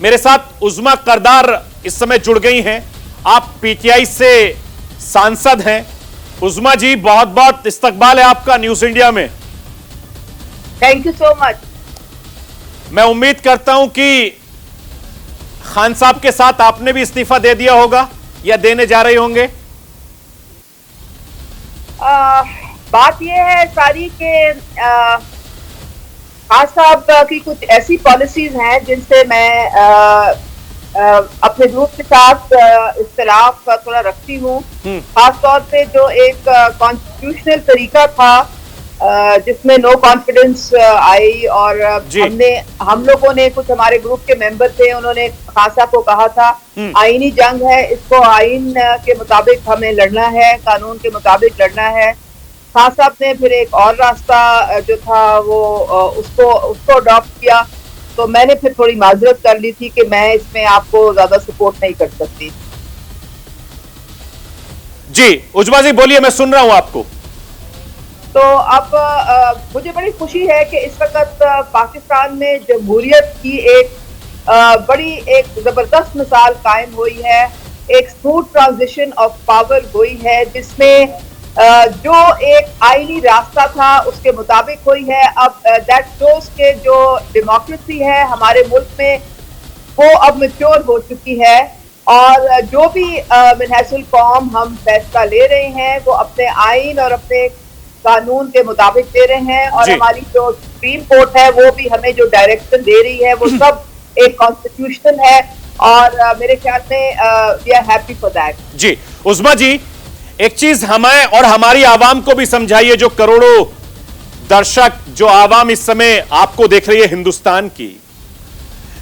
मेरे साथ उज़मा करदार इस समय जुड़ गई हैं। आप पीटीआई से सांसद हैं। उज़मा जी, बहुत बहुत इस्तकबाल है आपका न्यूज इंडिया में। Thank you so much. मैं उम्मीद करता हूं कि खान साहब के साथ आपने भी इस्तीफा दे दिया होगा या देने जा रहे होंगे। बात यह है सारी के खान साहब की कुछ ऐसी पॉलिसीज हैं जिनसे मैं अपने ग्रुप के साथ इख्तिलाफ थोड़ा रखती हूँ। खास तौर पे जो एक कॉन्स्टिट्यूशनल तरीका था जिसमें नो कॉन्फिडेंस आई, और हम लोगों ने, कुछ हमारे ग्रुप के मेंबर थे, उन्होंने खान साहब को कहा था आईनी जंग है, इसको आईन के मुताबिक हमें लड़ना है, कानून के मुताबिक लड़ना है। खान साहब ने फिर एक और रास्ता जो था वो उसको अडॉप्ट किया, तो मैंने फिर थोड़ी माजरत कर ली थी कि मैं इसमें आपको ज्यादा सपोर्ट नहीं कर सकती। जी उज़मा जी बोलिए, मैं सुन रहा हूं आपको। तो अब मुझे बड़ी खुशी है कि इस वक्त पाकिस्तान में जमहूरियत की एक बड़ी एक जबरदस्त मिसाल कायम हुई है, एक स्मूथ ट्रांजिशन ऑफ पावर हुई है, जिसमें जो एक आईनी रास्ता था उसके मुताबिक हुई है। अब दैट शोज के जो डेमोक्रेसी है हमारे मुल्क में वो अब मैच्योर हो चुकी है, और जो भी मिनहसुल कौम हम फैसला ले रहे हैं वो अपने आईन और अपने कानून के मुताबिक दे रहे हैं, और हमारी जो सुप्रीम कोर्ट है वो भी हमें जो डायरेक्शन दे रही है वो सब एक कॉन्स्टिट्यूशन है, और मेरे ख्याल में we are happy for that. जी उज़मा जी, एक चीज हमें और हमारी आवाम को भी समझाइए, जो करोड़ों दर्शक, जो आवाम इस समय आपको देख रही है हिंदुस्तान की,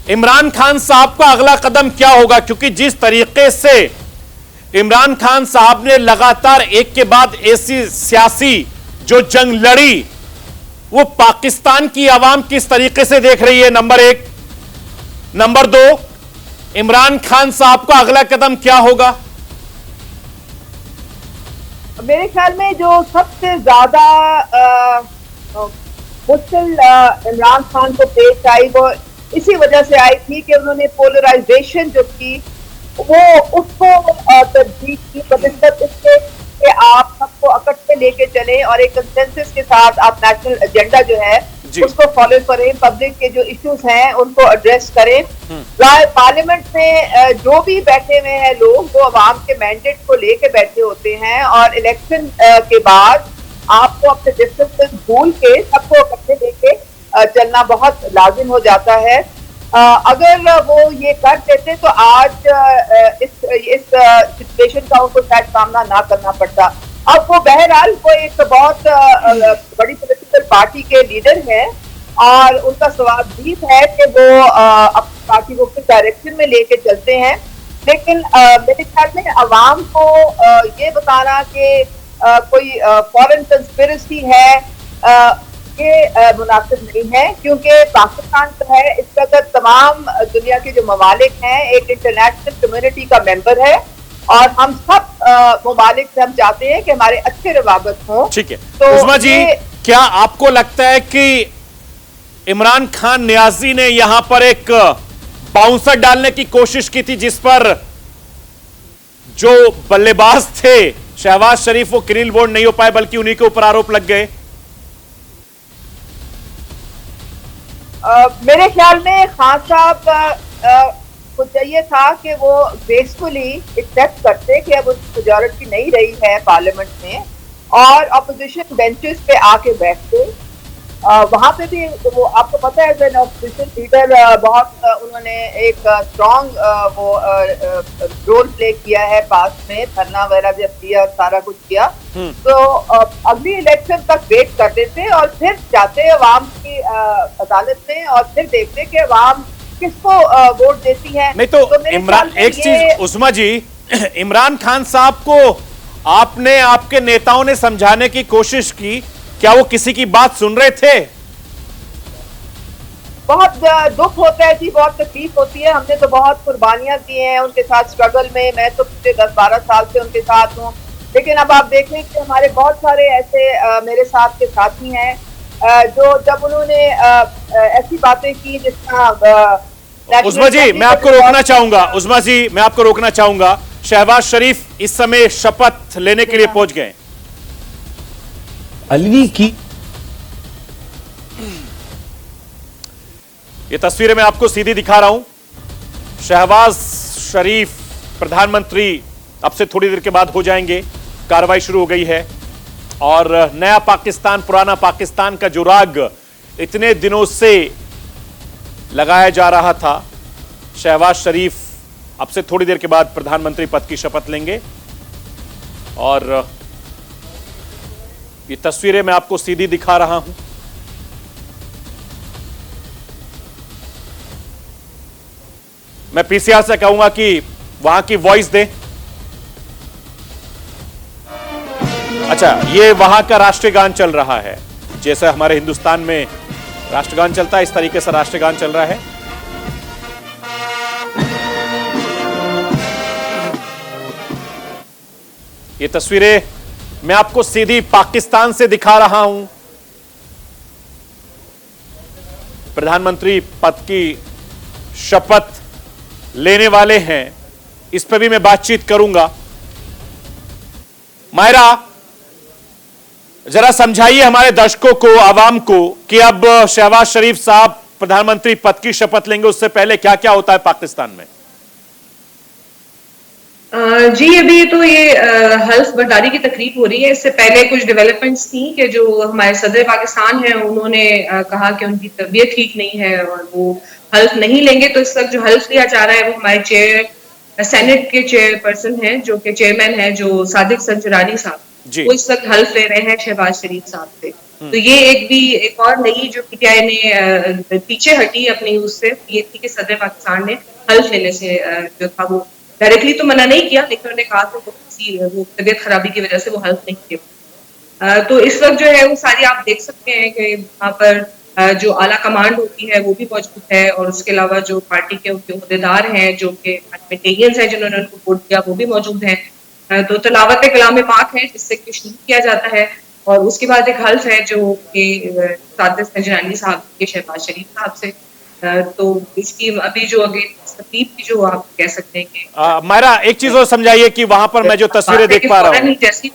इमरान खान साहब का अगला कदम क्या होगा? क्योंकि जिस तरीके से इमरान खान साहब ने लगातार एक के बाद ऐसी सियासी जो जंग लड़ी, वो पाकिस्तान की आवाम किस तरीके से देख रही है, नंबर एक। नंबर दो, इमरान खान साहब का अगला कदम क्या होगा? मेरे ख्याल में जो सबसे ज्यादा मुश्किल इमरान खान को पेश आई वो इसी वजह से आई थी कि उन्होंने पोलराइजेशन जो थी वो उसको तरजीह की, बनिस्बत इसके कि आप सबको इकट्ठे लेके चले और एक कंसेंसस के साथ आप नेशनल एजेंडा जो है उसको फॉलो करें, पब्लिक के जो इश्यूज हैं उनको एड्रेस करें। पार्लियामेंट में जो भी बैठे हुए हैं लोग वो अवाम के मैंडेट को लेके बैठे होते हैं, और इलेक्शन के बाद आपको अपने डिफरेंसेस भूल के सबको इकट्ठे लेके चलना बहुत लाजिम हो जाता है। अगर वो ये कर देते तो आज इस सिचुएशन का उनको शायद सामना ना करना पड़ता। अब वो बहरहाल वो एक बहुत बड़ी पॉलिटिकल पार्टी के लीडर हैं, और उनका स्वाभाविक है कि वो अपनी पार्टी को किस डायरेक्शन में लेके चलते हैं, लेकिन मेरे ख्याल में अवाम को ये बताना कि कोई फॉरेन कंस्पिरेसी है ये मुनासिब नहीं है, क्योंकि पाकिस्तान जो है इस वक्त तमाम दुनिया के जो ममालिक हैं एक इंटरनेशनल कम्युनिटी का मेंबर है, और हम सब ममालिक से हम चाहते हैं कि हमारे अच्छे रवाबत हों। ठीक है तो उज़मा जी, क्या आपको लगता है कि इमरान खान नियाजी ने यहां पर एक बाउंसर डालने की कोशिश की थी, जिस पर जो बल्लेबाज थे शहबाज शरीफ वो क्लीन बोर्ड नहीं हो पाए, बल्कि उन्हीं के ऊपर आरोप लग गए? मेरे ख्याल में खान साहब को चाहिए था कि वो ग्रेसफुली एक्सेप्ट करते कि अब उनकी मेजॉरिटी नहीं रही है पार्लियामेंट में, और अपोजिशन बेंचेस पे आके बैठते। वहां पे भी वो आपको पता है एज ऑपोजिशन लीडर बहुत उन्होंने एक स्ट्रॉन्ग वो रोल प्ले किया है पास्ट में, धरना वगैरह जब किया, सारा कुछ किया। तो अगली इलेक्शन तक वेट कर देते और फिर जाते अवाम की अदालत में, और फिर देखते कि अवाम किसको वोट देती है। नहीं तो इमरान, एक चीज उज़मा जी, इमरान खान साहब को आपने, आपके नेताओं ने समझाने की कोशिश की, क्या वो किसी की बात सुन रहे थे? बहुत दुख होता है जी, बहुत तकलीफ होती है। हमने तो बहुत कुर्बानियां दी हैं उनके साथ स्ट्रगल में, मैं तो पिछले 10-12 साल से उनके साथ हूँ। लेकिन अब आप देखें कि हमारे बहुत सारे ऐसे मेरे साथ के साथी हैं जो जब उन्होंने ऐसी बातें की जिस तरह उस्मा जी मैं आपको रोकना चाहूंगा, उस्मा जी मैं आपको रोकना चाहूंगा। शहबाज शरीफ इस समय शपथ लेने के लिए पहुंच गए। अलवी की ये तस्वीरें मैं आपको सीधी दिखा रहा हूं। शहबाज शरीफ प्रधानमंत्री अब से थोड़ी देर के बाद हो जाएंगे। कार्रवाई शुरू हो गई है और नया पाकिस्तान पुराना पाकिस्तान का जो राग इतने दिनों से लगाया जा रहा था, शहबाज शरीफ अब से थोड़ी देर के बाद प्रधानमंत्री पद की शपथ लेंगे। और ये तस्वीरें मैं आपको सीधी दिखा रहा हूं। मैं पीसीआर से कहूंगा कि वहां की वॉइस दे। अच्छा, ये वहां का राष्ट्रीय गान चल रहा है, जैसे हमारे हिंदुस्तान में राष्ट्रगान चलता है, इस तरीके से राष्ट्रगान चल रहा है। ये तस्वीरें मैं आपको सीधी पाकिस्तान से दिखा रहा हूं। प्रधानमंत्री पद की शपथ लेने वाले हैं, इस पर भी मैं बातचीत करूंगा। मायरा, जरा समझाइए हमारे दर्शकों को, आवाम को, कि अब शहबाज शरीफ साहब प्रधानमंत्री पद की शपथ लेंगे, उससे पहले क्या क्या होता है पाकिस्तान में? जी अभी तो ये हल्फ बर्दारी की तकरीब हो रही है। इससे पहले कुछ डेवलपमेंट्स थी कि जो हमारे सदर पाकिस्तान हैं उन्होंने कहा कि उनकी तबीयत ठीक नहीं है और वो हल्फ नहीं लेंगे। तो इस वक्त जो हल्फ लिया जा रहा है वो हमारे सेनेट के चेयरपर्सन हैं, जो कि चेयरमैन है, जो सादिक संजरानी साहब, वो इस वक्त हल्फ ले रहे हैं शहबाज शरीफ साहब से। तो ये एक और नई जो पीटीआई ने पीछे हटी अपनी उससे, ये थी कि सदर पाकिस्तान ने हल्फ लेने से जो था वो डायरेक्टली तो मना नहीं किया, लेकिन उन्होंने कहा कि वो तबीयत खराबी की वजह से वो हल्फ नहीं किया। तो इस वक्त जो है वो सारी आप देख सकते हैं कि वहाँ पर जो आला कमांड होती है वो भी मौजूद है, और उसके अलावा जो पार्टी के अहदेदार हैं, जो कि पार्लियामेंटेरियंस हैं जिन्होंने उनको वोट दिया, वो भी मौजूद हैं। तो तलावत कलाम पाक है जिससे कि शुरू किया जाता है, और उसके बाद एक हल्फ है जो कि सादिक संजरानी साहब के शहबाज शरीफ साहब से। तो इसकी अभी जो आगे तकलीफ की जो आप कह सकते हैं कि मायरा, एक चीज और समझाइए कि वहां पर मैं जो तस्वीरें देख पा रहा हूँ, जैसी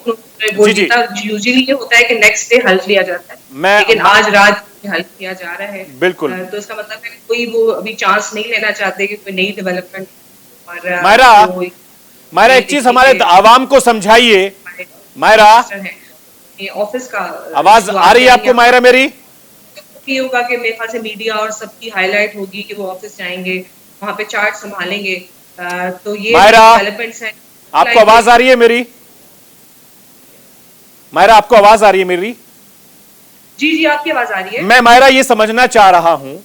यूजुअली ये होता है कि नेक्स्ट डे हल्फ लिया जाता है, लेकिन आज रात हल्फ किया जा रहा है। बिल्कुल। तो इसका मतलब है कि कोई वो अभी चांस नहीं लेना चाहते कि कोई नई डेवलपमेंट। और मायरा एक चीज हमारे आवाम को समझाइए। मायरा, ऑफिस का आवाज आ रही है आपको मायरा मेरी? ये होगा कि मेरे ख्याल से मीडिया और सबकी हाईलाइट होगी कि वो ऑफिस जाएंगे, वहां पे चार्ट संभालेंगे। तो ये डेवलपमेंट्स हैं। आपको आवाज आ रही है मेरी? मायरा, आपको आवाज आ रही है मेरी? जी जी, आपकी आवाज आ रही है। मैं मायरा ये समझना चाह रहा हूं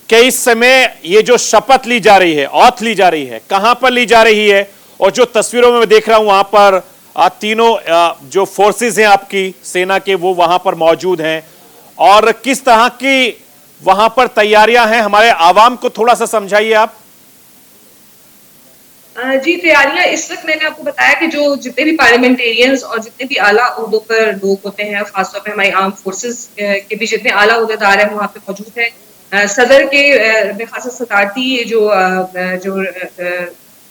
कि इस समय ये जो शपथ ली जा रही है, औथ ली जा रही है, कहां पर ली जा रही है? और जो तस्वीरों में मैं देख रहा हूं वहां पर तीनों जो फोर्सेस हैं आपकी सेना के, वो वहां पर मौजूद हैं, और किस तरह की वहां पर तैयारियां हैं, हमारे आवाम को थोड़ा सा समझाइए आप। जी, तैयारियां इस वक्त मैंने आपको बताया कि जो जितने भी पार्लियामेंटेरियंस और जितने भी आला ओहदों पर लोग होते हैं, खासतौर पर हमारी आर्म फोर्सेस के भी जितने आला ओहदेदार हैं वहां पे मौजूद हैं। सदर के खास सदारती जो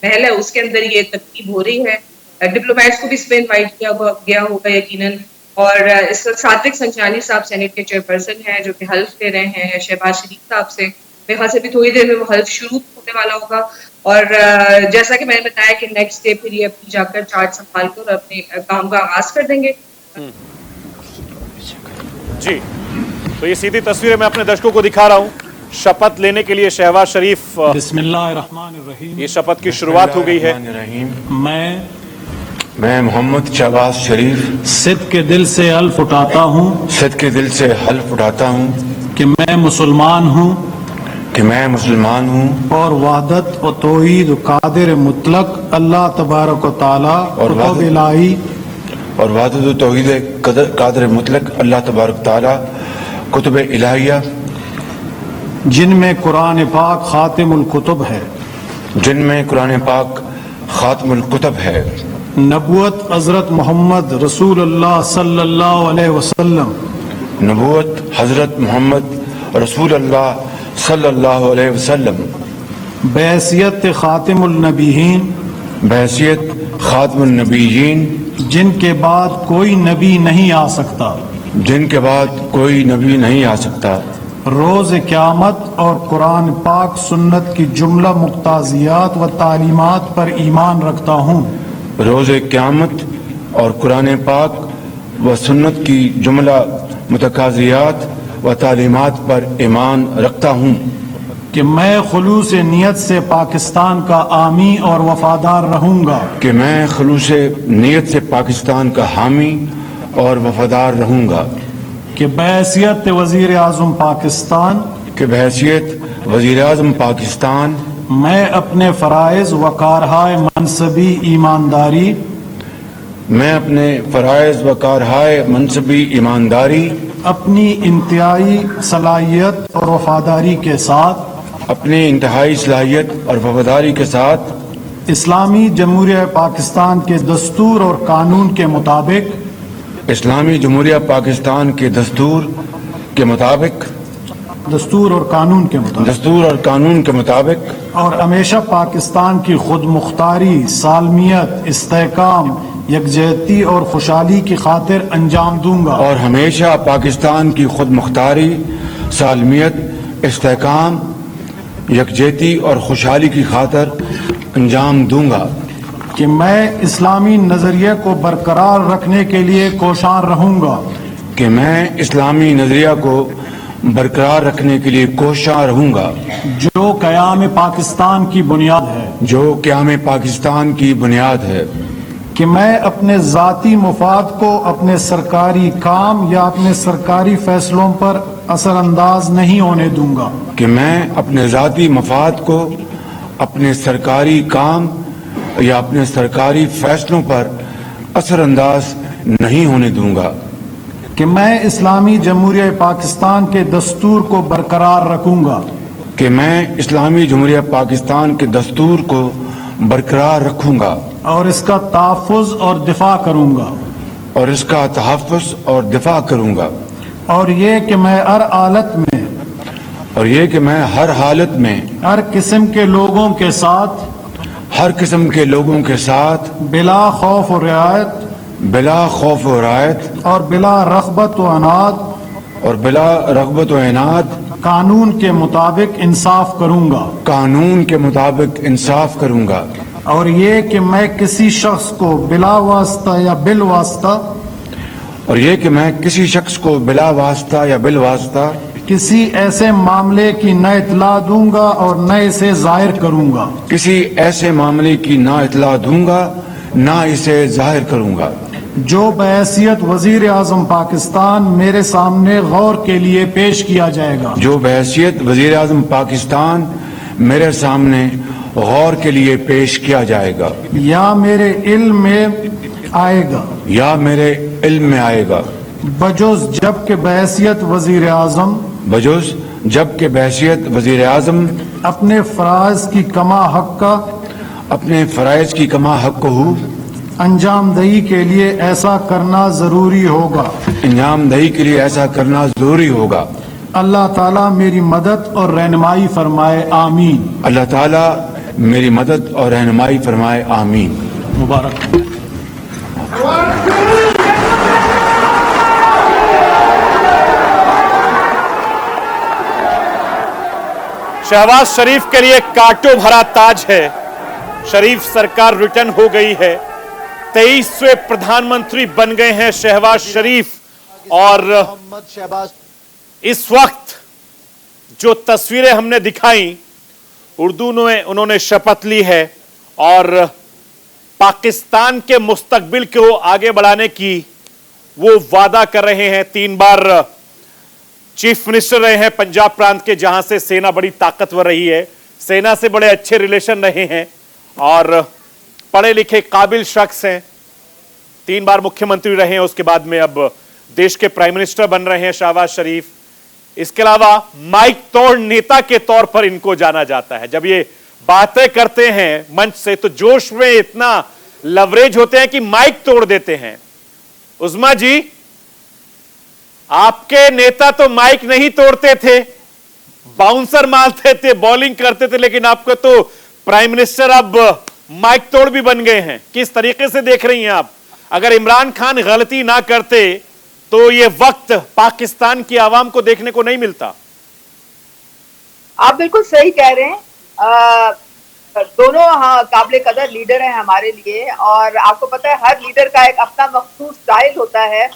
महल है उसके अंदर ये तकरीब हो रही है। डिप्लोमेट्स को भी इसमें इन्वाइट किया गया होगा यकीनन। और इस वक्त सादिक संजरानी साहब सेनेट के चेयरपर्सन हैं जो कि हल्फ ले रहे हैं शहबाज शरीफ साहब से। मेरे ख्याल से भी थोड़ी देर में वो हल्फ शुरू होने वाला होगा, और जैसा कि मैंने बताया कि नेक्स्ट डे फिर ये अपनी जाकर चार्ट संभाल कर अपने काम का आगाज कर देंगे। जी, तो ये सीधी तस्वीरें मैं अपने दर्शकों को दिखा रहा हूँ। शपथ लेने के लिए शहबाज शरीफ, बिस्मिल्लाहिर्रहमानिर्रहीम, ये शपथ की शुरुआत हो गई है। मैं मोहम्मद शहबाज शरीफ सिद्ध के दिल से हल्फ उठाता हूँ सिद्ध के दिल से हल्फ उठाता हूँ कि मैं मुसलमान हूँ और वहदत व तौहीद कादिर मुतलक अल्लाह तबारक व तआला कुतुब इलाही और वहदत व तौहीद कादिर मुतलक अल्लाह तबारक व तआला कुतुब इलाहिया, जिनमें कुरान पाक खातिमुल कुतुब है, जिनमें कुरान पाक खातिमुल कुतुब है, नबुवत हजरत मोहम्मद रसूलुल्लाह सल्लल्लाहु अलैहि वसल्लम, नबुवत हजरत मोहम्मद रसूलुल्लाह सल्लल्लाहु अलैहि वसल्लम, बहैसियत खातिमुल नबीयीन, बहैसियत खातमुन नबीयीन, जिनके बाद कोई नबी नहीं आ सकता, जिनके बाद कोई नबी नहीं आ सकता, रोज़ क़यामत और कुरान पाक सुन्नत की जुमला मुक्ताज़ियात व तालीमात पर ईमान रखता हूँ। रोज़ क़यामत और कुरान पाक व सुन्नत की जुमला मुतकाज़ियात व तालीमात पर ईमान रखता हूँ कि मैं खुलूस नियत से पाकिस्तान का आमी और वफादार रहूँगा, कि मैं खुलूस नीयत से पाकिस्तान का हामी और वफादार रहूँगा, कि बहैसियत वज़ीर आज़म पाकिस्तान कि बहैसियत वज़ीर आज़म पाकिस्तान मैं अपने फ़राइज़ व कारहाय मनसबी ईमानदारी, मैं अपने फ़राइज़ व कारहाय मनसबी ईमानदारी, अपनी इंतहाई सलाहियत और वफादारी के साथ अपनी इंतहाई सलाहियत और वफादारी के साथ इस्लामी जमहूरिया पाकिस्तान के दस्तूर और कानून के मुताबिक, इस्लामी जमहूरिया पाकिस्तान के दस्तूर के मुताबिक, दस्तूर और कानून के मुताबिक दस्तूर और कानून के मुताबिक और हमेशा पाकिस्तान की खुद मुख्तारी, सालमियत, इस्तेहकाम, यकजहती और खुशहाली की खातिर अंजाम दूंगा, और हमेशा पाकिस्तान की खुद मुख्तारी, सालमियत, इस्तेहकाम, यकजहती और खुशहाली की खातिर अंजाम दूंगा, कि मैं इस्लामी नज़रिए को बरकरार रखने के लिए कोशां रहूंगा, कि मैं इस्लामी नज़रिया को बरकरार रखने के लिए कोशां रहूंगा, जो क़याम पाकिस्तान की बुनियाद है, जो क़याम पाकिस्तान की बुनियाद है, कि मैं अपने ज़ाती मुफाद को अपने सरकारी काम या अपने सरकारी फैसलों पर असरअंदाज नहीं होने दूंगा, कि मैं अपने ज़ाती मफाद को अपने सरकारी काम या अपने सरकारी फैसलों पर असरअंदाज नहीं होने दूंगा, कि मैं इस्लामी जमहूरिया पाकिस्तान के दस्तूर को बरकरार रखूंगा, कि मैं इस्लामी जमहूरिया पाकिस्तान के दस्तूर को बरकरार रखूंगा और इसका तहफ़्फ़ुज़ और दिफा करूंगा, और इसका तहफ़्फ़ुज़ और दिफा करूंगा, और ये कि मैं हर हालत में, और ये कि मैं हर हालत में हर किस्म के लोगों के साथ, हर किस्म के लोगों के साथ बिला खौफ और रियायत बिला खौफ और रायत और बिला रग़बत व अनाद और बिला रग़बत व इनाद कानून के मुताबिक इंसाफ करूंगा, कानून के मुताबिक इंसाफ करूंगा, और ये कि मैं किसी शख्स को बिला वास्ता या बिल वास्ता, और ये कि मैं किसी शख्स को बिला वास्ता या बिल वास्ता किसी ऐसे मामले की न इतला दूंगा और न इसे जाहिर करूंगा, किसी ऐसे मामले की ना इतला दूंगा ना इसे जाहिर करूंगा, जो बहैसियत वज़ीर आज़म पाकिस्तान मेरे सामने गौर के लिए पेश किया जाएगा, जो बहैसियत वज़ीर आज़म पाकिस्तान मेरे सामने गौर के लिए पेश किया जाएगा या मेरे इल्म में आएगा, या मेरे इल्म में आएगा, बजुज़ जबकि बहैसियत वज़ीर आज़म बजुज़ जबकि बहैसियत वज़ीर आज़म अपने फ़राइज़ की कमा हक़ का अपने फ़राइज़ की कमा हक़ हूँ अंजाम दही के लिए ऐसा करना ज़रूरी होगा, अंजाम दही के लिए ऐसा करना ज़रूरी होगा। अल्लाह ताला मेरी मदद और रहनुमाई फरमाए, आमीन। अल्लाह ताला मेरी मदद और रहनुमाई फरमाए, आमीन। मुबारक। शहबाज शरीफ के लिए कांटों भरा ताज है, शरीफ सरकार रिटर्न हो गई है, 23वें प्रधानमंत्री बन गए हैं शहबाज शरीफ। और इस वक्त जो तस्वीरें हमने दिखाई, उर्दू में उन्होंने शपथ ली है और पाकिस्तान के मुस्तकबिल को आगे बढ़ाने की वो वादा कर रहे हैं। 3 बार चीफ मिनिस्टर रहे हैं पंजाब प्रांत के, जहां से सेना बड़ी ताकतवर रही है, सेना से बड़े अच्छे रिलेशन रहे हैं और पढ़े लिखे काबिल शख्स हैं। 3 बार मुख्यमंत्री रहे हैं, उसके बाद में अब देश के प्राइम मिनिस्टर बन रहे हैं शहबाज शरीफ। इसके अलावा माइक तोड़ नेता के तौर पर इनको जाना जाता है। जब ये बातें करते हैं मंच से तो जोश में इतना लवरेज होते हैं कि माइक तोड़ देते हैं। उस्मा जी, आपके नेता तो माइक नहीं तोड़ते थे, बाउंसर मारते थे, बॉलिंग करते थे, लेकिन आपको तो प्राइम मिनिस्टर अब माइक तोड़ भी बन गए हैं। किस तरीके से देख रही हैं आप? अगर इमरान खान गलती ना करते तो ये वक्त पाकिस्तान की आवाम को देखने को नहीं मिलता। आप बिल्कुल सही कह रहे हैं। दोनों हाँ काबिल कदर लीडर हैं हमारे लिए, और आपको पता है हर लीडर का एक अपना मखसूस स्टाइल होता है,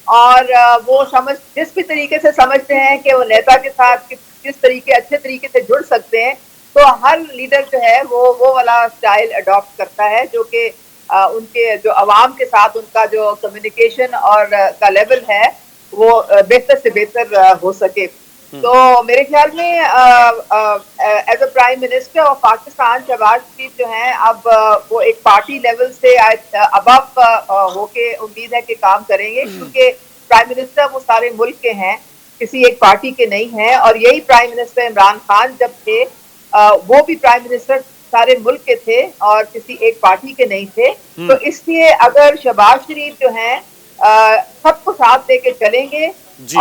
और वो जिस भी तरीके से समझते हैं कि वो नेता के साथ किस तरीके अच्छे तरीके से जुड़ सकते हैं, तो हर लीडर जो है वो वाला स्टाइल अडॉप्ट करता है, जो कि उनके जो अवाम के साथ उनका जो कम्युनिकेशन और का लेवल है वो बेहतर से बेहतर हो सके। तो मेरे ख्याल में as a prime minister of Pakistan Shahbaz Sharif जो हैं अब वो एक पार्टी लेवल से अबव होके उम्मीद है कि काम करेंगे, क्योंकि प्राइम मिनिस्टर वो सारे मुल्क के हैं, किसी एक पार्टी के नहीं हैं। और यही प्राइम मिनिस्टर इमरान खान जब थे वो भी प्राइम मिनिस्टर सारे मुल्क के थे और किसी एक पार्टी के नहीं थे। तो इसलिए अगर शहबाज शरीफ जो हैं सबको साथ लेके चलेंगे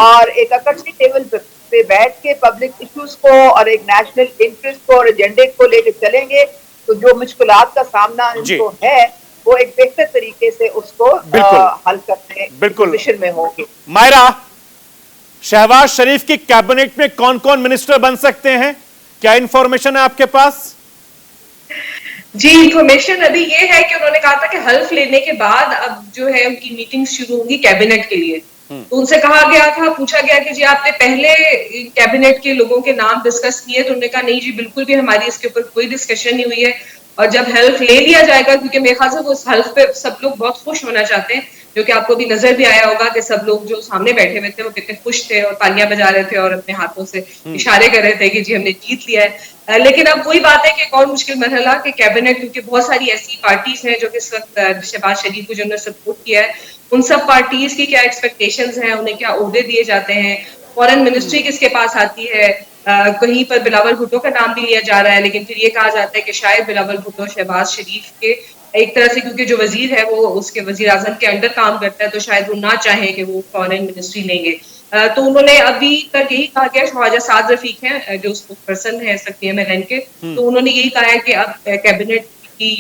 और एक इकट्ठी टेबल पे बैठ के पब्लिक इश्यूज को और एक नेशनल इंटरेस्ट को और एजेंडे को लेके चलेंगे, तो जो मुश्किलात का सामना इनको है वो एक बेहतर तरीके से उसको हल करने की पोजीशन में होंगे। मायरा, शहबाज शरीफ की कैबिनेट में कौन कौन मिनिस्टर बन सकते हैं? क्या इंफॉर्मेशन है आपके पास? जी, इंफॉर्मेशन अभी ये है कि उन्होंने कहा था कि हल्फ लेने के बाद अब जो है उनकी मीटिंग शुरू होगी कैबिनेट के लिए। तो उनसे कहा गया था, पूछा गया कि जी आपने पहले कैबिनेट के लोगों के नाम डिस्कस किए? तो उन्होंने कहा नहीं जी, बिल्कुल भी हमारी इसके ऊपर कोई डिस्कशन नहीं हुई है, और जब हेल्प ले लिया जाएगा, क्योंकि मेरे ख्याल से वो उस हेल्प पे सब लोग बहुत खुश होना चाहते हैं, जो कि आपको भी नजर भी आया होगा कि सब लोग जो सामने बैठे हुए थे वो कितने खुश थे और तालियां बजा रहे थे और अपने हाथों से इशारे कर रहे थे कि जी हमने जीत लिया है। लेकिन अब वही बात है कि एक और मुश्किल मरहला कि कैबिनेट, क्योंकि बहुत सारी ऐसी पार्टीज हैं जो कि इस वक्त शहबाज शरीफ को जिन्होंने सपोर्ट किया है, उन सब पार्टीज की क्या एक्सपेक्टेशंस हैं, उन्हें क्या ओहदे दिए जाते हैं, फॉरेन मिनिस्ट्री किसके पास आती है, कहीं पर बिलावल भुट्टो का नाम भी लिया जा रहा है, लेकिन फिर ये कहा जाता है कि शायद बिलावल भुट्टो शहबाज शरीफ के एक तरह से, क्योंकि जो वजीर है वो उसके वजीर आजम के अंडर काम करता है, तो शायद वो ना चाहे कि वो फॉरेन मिनिस्ट्री लेंगे। तो उन्होंने अभी तक यही कहा गया, ख्वाजा साद रफीक हैं जो स्पोक्स पर्सन है SFPMLN के, तो उन्होंने यही कहा है कि अब कैबिनेट की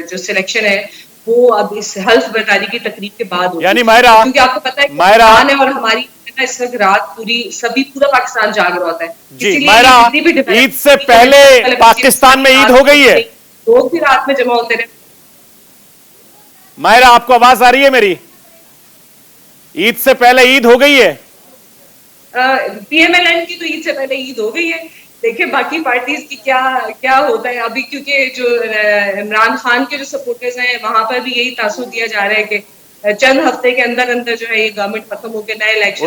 जो सिलेक्शन है वो अब इस हल्फ बर्दारी की तकरीब के बाद होगी। यानी मायरा, क्योंकि आपको पता है पाकिस्तान है और हमारी इस वक्त रात पूरा पाकिस्तान जाग रहा होता है। जी मायरा, ईद से पहले पाकिस्तान में ईद हो गई है, लोग भी रात में जमा होते रहे। मायरा, आपको आवाज आ रही है मेरी? ईद से पहले ईद हो गई है? PMLN की तो ईद से पहले ईद हो गई है। देखिए बाकी पार्टीज की क्या होता है अभी, क्योंकि जो इमरान खान के जो सपोर्टर्स हैं वहां पर भी यही तासुर दिया जा रहा है कि चंद हफ्ते के अंदर अंदर जो है ये गवर्नमेंट खत्म होकर नया इलेक्शन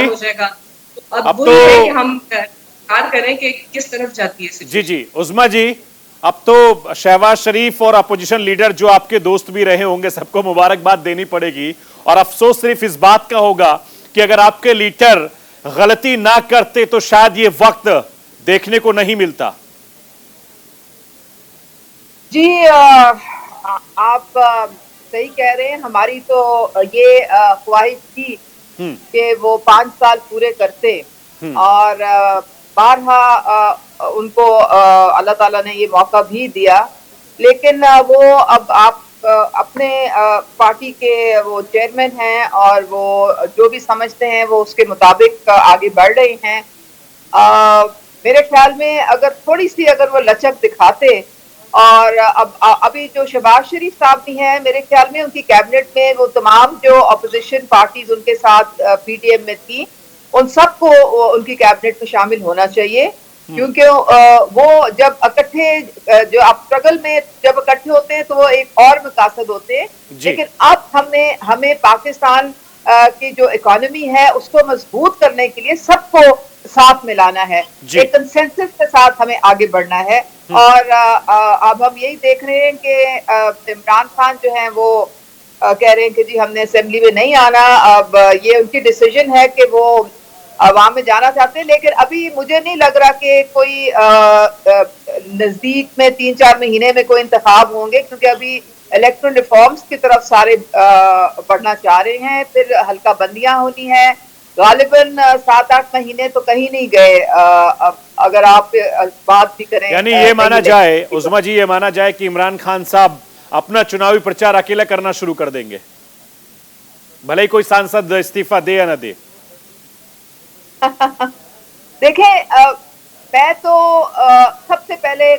हो जाएगा। तो अब वो है कि हम इंतजार करें कि किस तरफ जाती है। जी उस्मा जी, अब तो शहबाज शरीफ और अपोजिशन लीडर जो आपके दोस्त भी रहे होंगे, सबको मुबारकबाद देनी पड़ेगी, और अफसोस सिर्फ इस बात का होगा कि अगर आपके लीडर गलती ना करते तो शायद ये वक्त देखने को नहीं मिलता। जी आप सही कह रहे हैं, हमारी तो ये ख्वाहिश थी कि वो 5 साल पूरे करते, और बारहा उनको अल्लाह ताला ने ये मौका भी दिया, लेकिन वो अब आप अपने पार्टी के वो चेयरमैन हैं और वो जो भी समझते हैं वो उसके मुताबिक आगे बढ़ रहे हैं। मेरे ख्याल में अगर थोड़ी सी अगर वो लचक दिखाते, और अब अभी जो शहबाज शरीफ साहब भी हैं, मेरे ख्याल में उनकी कैबिनेट में वो तमाम जो अपोजिशन पार्टीज उनके साथ PTM में थी, उन सबको उनकी कैबिनेट में शामिल होना चाहिए, क्योंकि वो जब इकट्ठे जो आप स्ट्रगल में जब इकट्ठे होते हैं तो वो एक और मकासद होते हैं, लेकिन अब हमें पाकिस्तान की जो इकोनॉमी है उसको मजबूत करने के लिए सबको साथ मिलाना है, एक कंसेंसस के साथ हमें आगे बढ़ना है। और अब हम यही देख रहे हैं कि इमरान खान जो है वो कह रहे हैं कि जी हमने असेंबली में नहीं आना। अब ये उनकी डिसीजन है कि वो अवाम में जाना चाहते हैं, लेकिन अभी मुझे नहीं लग रहा कि कोई नजदीक में 3-4 महीने में कोई इंतखाब होंगे, क्योंकि अभी इलेक्ट्रल रिफॉर्म्स की तरफ सारे बढ़ना चाह रहे हैं, फिर हल्का बंदियां होनी है, गालिबन 7-8 महीने तो कहीं नहीं गए। अगर आप बात भी करें, यानी ये माना जाए, उस्मा जी, ये माना जाए कि इमरान खान साहब अपना चुनावी प्रचार अकेला करना शुरू कर देंगे, भले ही कोई सांसद इस्तीफा दे या ना दे। देखें, मैं तो सबसे पहले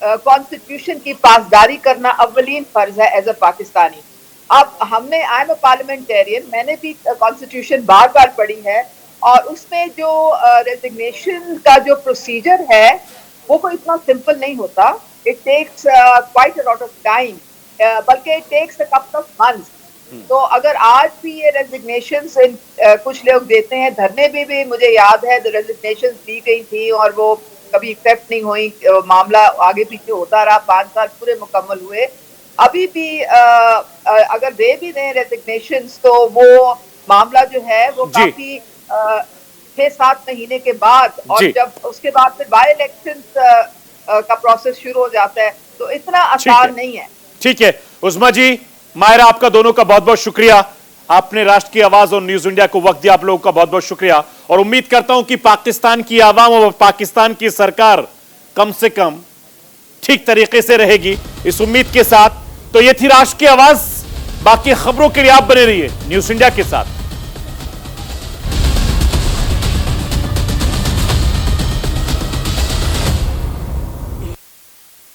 कॉन्स्टिट्यूशन की पासदारी करना अव्वलीन फर्ज है एज अ पाकिस्तानी। अब हमने, आई एम अ पार्लियामेंटेरियन, मैंने भी कॉन्स्टिट्यूशन बार बार पढ़ी है और उसमें जो रेजिग्नेशन का जो प्रोसीजर है वो कोई इतना सिंपल नहीं होता। It takes quite a lot of time, बल्कि it takes a couple of months. तो अगर आज भी ये रेजिग्नेशन कुछ लोग देते हैं, धरने भी मुझे याद है रेजिग्नेशन दी गई थी और वो कभी एक्सेप्ट नहीं हुई, मामला आगे पीछे होता रहा, 5 साल पूरे मुकम्मल हुए। अभी भी अगर दे भी दें रेजिग्नेशन तो वो मामला जो है वो काफी 6-7 महीने के बाद, और जब उसके बाद फिर बाय इलेक्शन का प्रोसेस शुरू हो जाता है, तो इतना आसान नहीं है। ठीक है उस्मा जी, मायरा, आपका दोनों का बहुत बहुत शुक्रिया। आपने राष्ट्र की आवाज और न्यूज इंडिया को वक्त दिया, आप लोगों का बहुत बहुत शुक्रिया। और उम्मीद करता हूं कि पाकिस्तान की आवाम और पाकिस्तान की सरकार कम से कम ठीक तरीके से रहेगी, इस उम्मीद के साथ। तो ये थी राष्ट्र की आवाज। बाकी खबरों के लिए आप बने रहिए न्यूज इंडिया के साथ।